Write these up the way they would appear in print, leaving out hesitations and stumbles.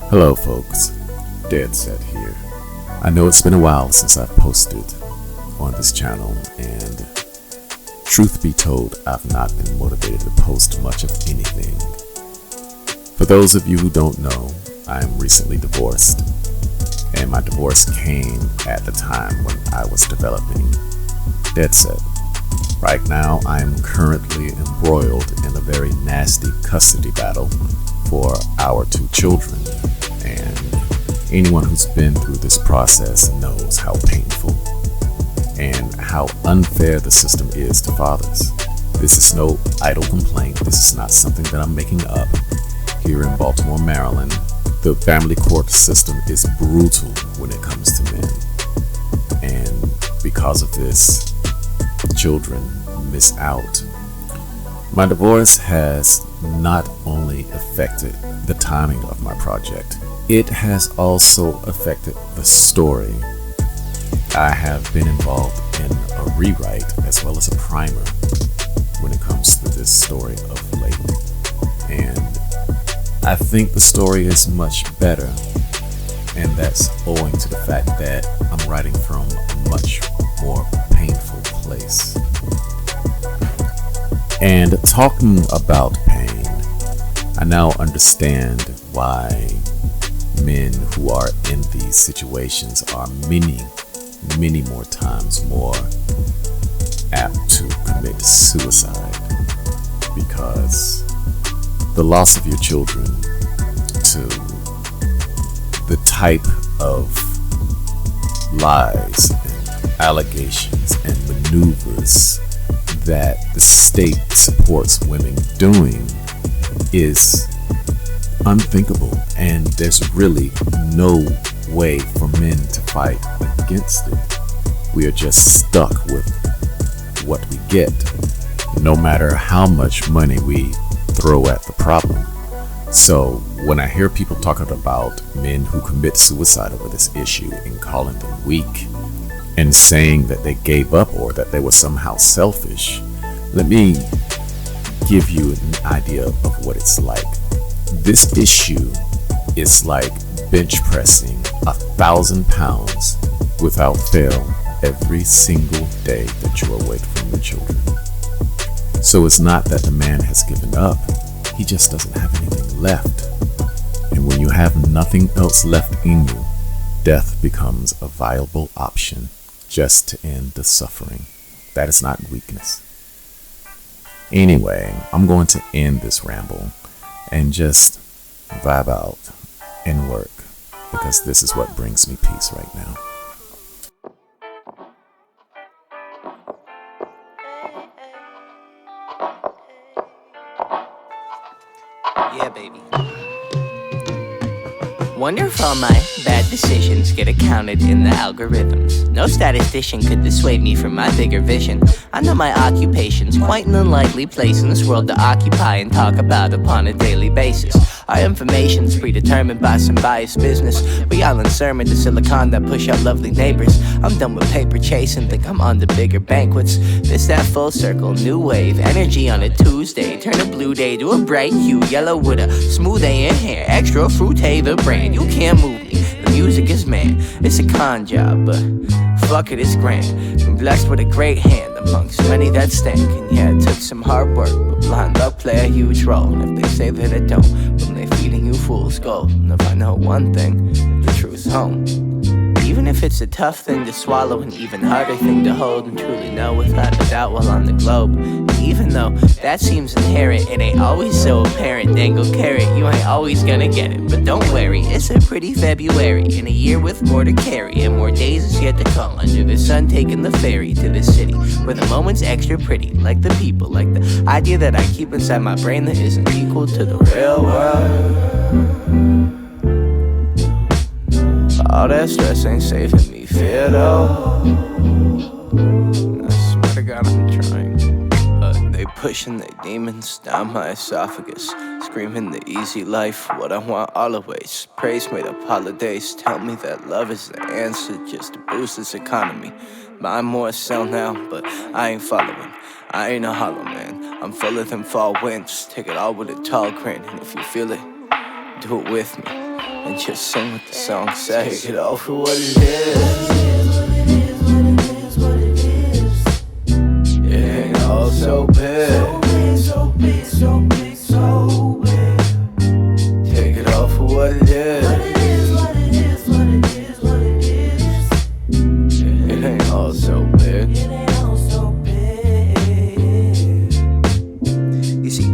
Hello folks, Deadset here. I know it's been a while since I've posted on this channel, and truth be told, I've not been motivated to post much of anything. For those of you who don't know, I am recently divorced, and my divorce came at the time when I was developing Deadset. Right now, I am currently embroiled in a very nasty custody battle for our two children, and anyone who's been through this process knows how painful and how unfair the system is to fathers. This is no idle complaint. This is not something that I'm making up. Here in Baltimore, Maryland, the family court system is brutal when it comes to men, and because of this, children miss out. My divorce has not only affected the timing of my project, it has also affected the story. I have been involved in a rewrite as well as a primer when it comes to this story of late, and I think the story is much better, and that's owing to the fact that I'm writing from a much more painful place. And talking about pain, I now understand why men who are in these situations are many more times more apt to commit suicide, because the loss of your children to the type of lies and allegations and maneuvers that the state supports women doing is unthinkable, and there's really no way for men to fight against it. We are just stuck with what we get, no matter how much money we throw at the problem. So when I hear people talking about men who commit suicide over this issue and calling them weak and saying that they gave up or that they were somehow selfish, let me give you an idea of what it's like. This issue is like bench pressing 1,000 pounds without fail every single day that you're away from your children. So it's not that the man has given up, he just doesn't have anything left. And when you have nothing else left in you, death becomes a viable option just to end the suffering. That is not weakness. Anyway, I'm going to end this ramble and just vibe out and work, because this is what brings me peace right now. Yeah, baby. Wonder if all my bad decisions get accounted in the algorithms. No statistician could dissuade me from my bigger vision. I know my occupation's quite an unlikely place in this world to occupy and talk about upon a daily basis. Our information's predetermined by some biased business. We all in sermon to silicon that push out lovely neighbors. I'm done with paper chasing, think I'm on to bigger banquets. This that full circle, new wave, energy on a Tuesday. Turn a blue day to a bright hue, yellow with a smooth A in hair, extra fruit the brand. You can't move me, the music is man. It's a con job, but fuck it, it's grand. I'm blessed with a great hand amongst many that stank. And yeah, it took some hard work, but blind luck play a huge role. And if they say that it don't, when they feeding you fool's gold. And if I know one thing, the truth's home. Even if it's a tough thing to swallow, an even harder thing to hold and truly know without a doubt while on the globe. And even though that seems inherent, it ain't always so apparent. Dangle carrot, you ain't always gonna get it. But don't worry, it's a pretty February in a year with more to carry, and more days is yet to come under the sun, taking the ferry to the city where the moment's extra pretty, like the people, like the idea that I keep inside my brain that isn't equal to the real world. All that stress ain't saving me, fear though. I swear to God I'm trying, but they pushing their demons down my esophagus, screaming the easy life, what I want always. Praise made up holidays, tell me that love is the answer just to boost this economy. Buy more, sell now, but I ain't following. I ain't a hollow man, I'm full of them fall winds. Take it all with a tall grin, and if you feel it, do it with me. and just sing what the song says. Take it all for what it is. It ain't all so big. So big, so big, so big. Take it all for what it is. What it is, what it is, what it is, what it is. It ain't all so big. It ain't all so big. You see,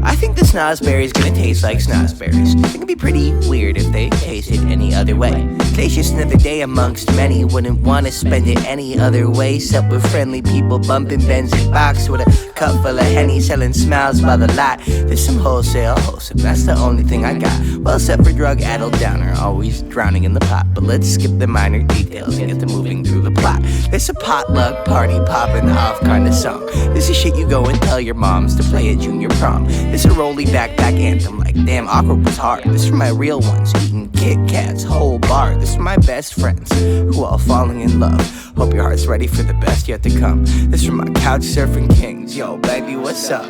I think the snozberry's gonna taste like snozberries. It can be pretty weird if they tasted any other way. Today's just another day amongst many. Wouldn't wanna spend it any other way. Except with friendly people bumping Benzie box with a cup full of Henny, selling smiles by the lot. There's some wholesale, that's the only thing I got. Well, except for drug-addled downer, always drowning in the pot. But let's skip the minor details and get to moving through the plot. There's a potluck party popping off kind of song. This is shit you go and tell your moms to play at junior prom. This a rolly backpack anthem like damn awkward was hard. This for my real ones eating Kit Kats whole bar. This for my best friends who all falling in love. Hope your heart's ready for the best yet to come. This for my couch surfing kings. Yo baby, what's up?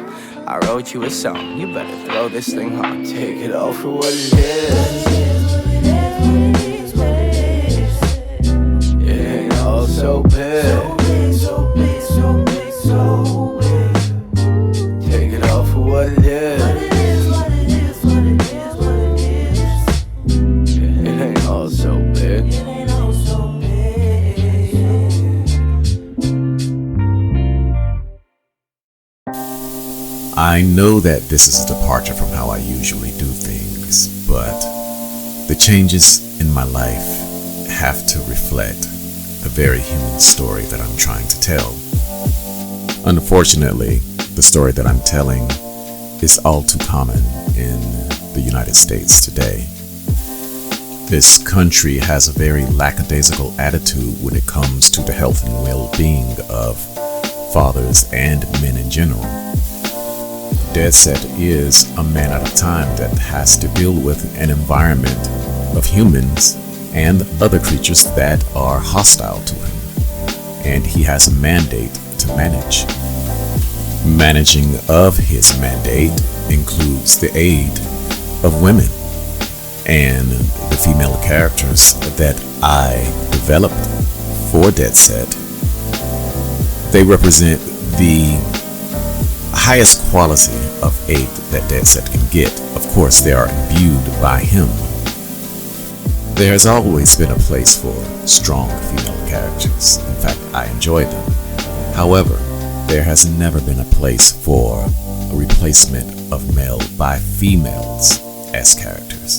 I wrote you a song. You better throw this thing hard. Take it all for what it is. It ain't all so big. So big, so big, so big. Take it all for what it is. What it is, what it is, what it is. It ain't all so big. It ain't all so big. I know that this is a departure from how I usually do things, but the changes in my life have to reflect the very human story that I'm trying to tell. Unfortunately, the story that I'm telling is all too common in the United States today. This country has a very lackadaisical attitude when it comes to the health and well-being of fathers and men in general. Deadset is a man at a time that has to deal with an environment of humans and other creatures that are hostile to him, and he has a mandate to manage. Managing of his mandate includes the aid of women, and the female characters that I developed for Deadset, they represent the highest quality of aid that Deadset can get. Of course, they are imbued by him. There has always been a place for strong female characters. In fact, I enjoy them. However, there has never been a place for a replacement of male by females as characters.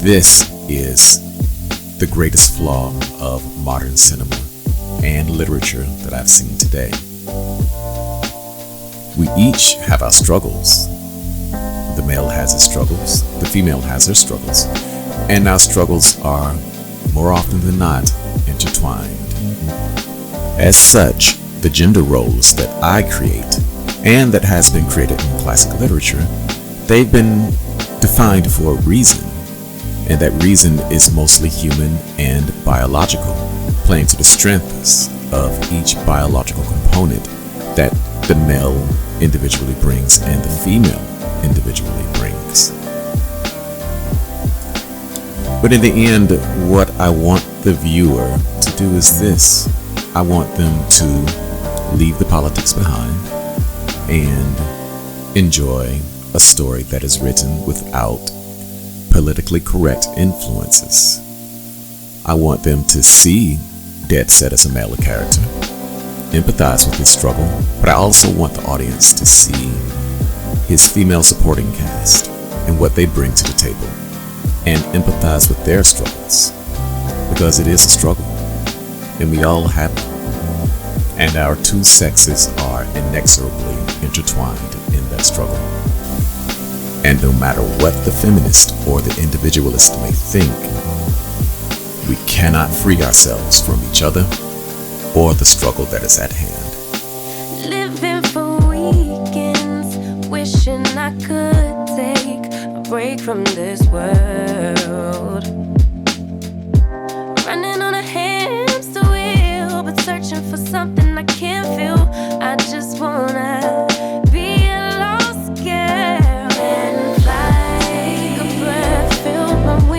This is the greatest flaw of modern cinema and literature that I've seen today. We each have our struggles. The male has his struggles, the female has her struggles, and our struggles are, more often than not, intertwined. As such, the gender roles that I create, and that has been created in classic literature, they've been defined for a reason, and that reason is mostly human and biological, playing to the strengths of each biological component that the male individually brings and the female individually brings. But in the end, what I want the viewer to do is this. I want them to leave the politics behind and enjoy a story that is written without politically correct influences. I want them to see Deadset as a male character, empathize with his struggle, but I also want the audience to see his female supporting cast and what they bring to the table, and empathize with their struggles, because it is a struggle, and we all have them, and our two sexes are inexorably intertwined in that struggle. And no matter what the feminist or the individualist may think, we cannot free ourselves from each other or the struggle that is at hand. Living for weekends, wishing I could take a break from this world. Running on a hamster wheel, but searching for something I can't feel. I just wanna be a lost girl and fly. Take a breath, feel my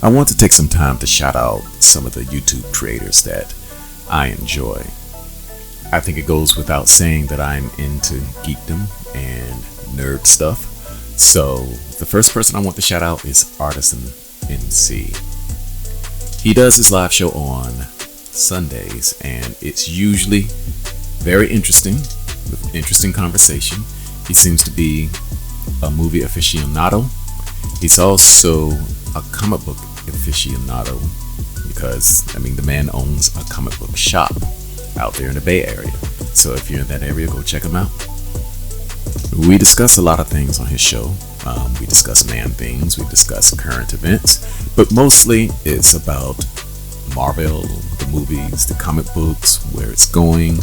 I want to take some time to shout out some of the YouTube creators that I enjoy. I think it goes without saying that I'm into geekdom and nerd stuff. So the first person I want to shout out is Artisan MC. He does his live show on Sundays, and it's usually very interesting, with interesting conversation. He seems to be a movie aficionado. He's also a comic book aficionado because, the man owns a comic book shop out there in the Bay Area. So if you're in that area, go check him out. We discuss a lot of things on his show. We discuss man things, we discuss current events, but mostly it's about Marvel, the movies, the comic books, where it's going,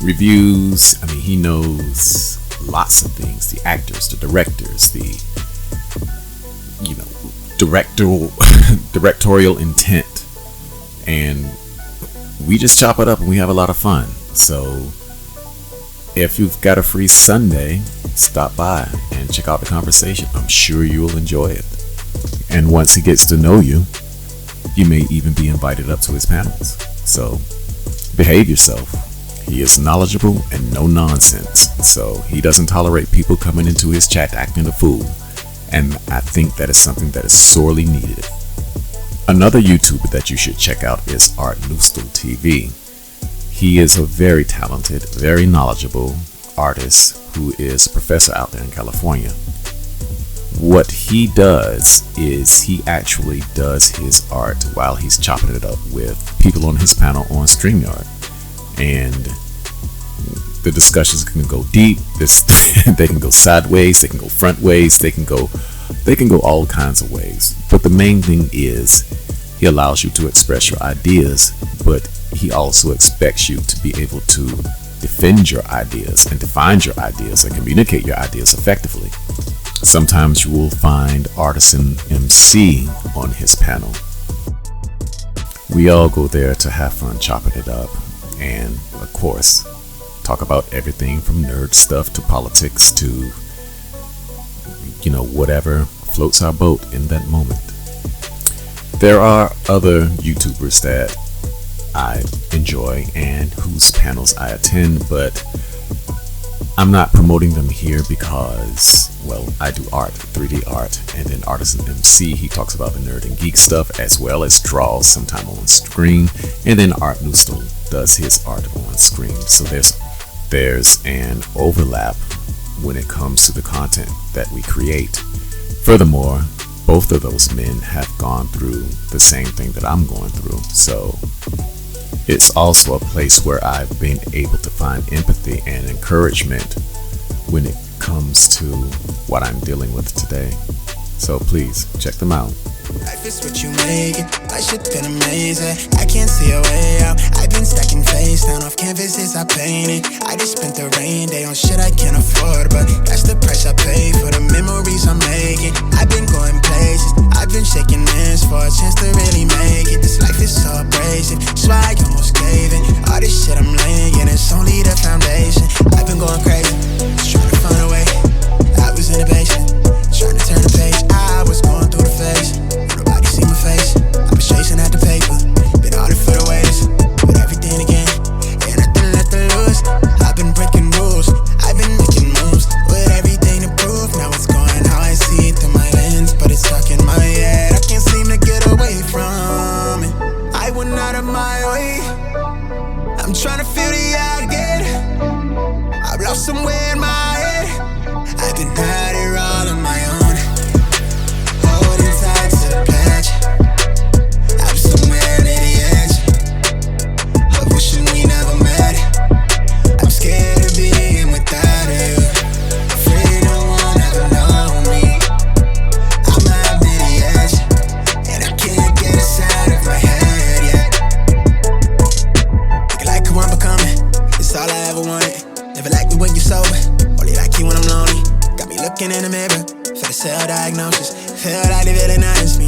reviews. He knows lots of things, the actors, the directors, the directorial intent, and we just chop it up and we have a lot of fun. So if you've got a free Sunday, stop by and check out the conversation. I'm sure you'll enjoy it. And once he gets to know you, you may even be invited up to his panels. So behave yourself. He is knowledgeable and no nonsense. So he doesn't tolerate people coming into his chat acting a fool. And I think that is something that is sorely needed. Another YouTuber that you should check out is Art Noostel TV. He is a very talented, very knowledgeable artist who is a professor out there in California. What he does is he actually does his art while he's chopping it up with people on his panel on StreamYard. And the discussions can go deep. They can go sideways, they can go front ways, they can go all kinds of ways. But the main thing is he allows you to express your ideas, but he also expects you to be able to defend your ideas and define your ideas and communicate your ideas effectively. Sometimes you will find Artisan MC on his panel. We all go there to have fun chopping it up and, of course, talk about everything from nerd stuff to politics to, whatever floats our boat in that moment. There are other YouTubers that I enjoy and whose panels I attend, but I'm not promoting them here because, I do art, 3D art, and then Artisan MC, he talks about the nerd and geek stuff as well as draws sometime on screen, and then Art Noostel does his art on screen. So there's an overlap when it comes to the content that we create. Furthermore, both of those men have gone through the same thing that I'm going through, so it's also a place where I've been able to find empathy and encouragement when it comes to what I'm dealing with today. So please check them out. Life is what you make it. My shit been amazing. I can't see a way out. I've been stacking face down off canvases I painted. I just spent the rain day on shit I can't afford, but that's the price I pay for the memories I'm making. I've been going places. I've been shaking hands for a chance to really make it. This life is so abrasive, so I almost gave it. All this shit I'm laying, and it's only the foundation. I've been going crazy, just trying to find a way. I was in the basement, trying to turn the page. I was going through the phase. Nobody see my face. I've been chasing at the paper. Been all for the waiters. With everything again. And nothing left to lose. I've been breaking rules. I've been making moves. With everything to prove. Now it's going how I see it through my lens. But it's stuck in my head. I can't seem to get away from it. I went out of my way. I'm trying to feel the again. I've lost somewhere in my head. I've been at it all on my own. Holding tight to the pledge. I'm somewhere near the edge of wishing we never met. I'm scared of being without you. Afraid no one ever know me. I'm at the edge, and I can't get this out of my head yet. Looking like who I'm becoming, it's all I ever wanted. Never liked me when you're sober, only like you when I'm lonely. Got me looking in the mirror for the self-diagnosis. Feel like the villain honest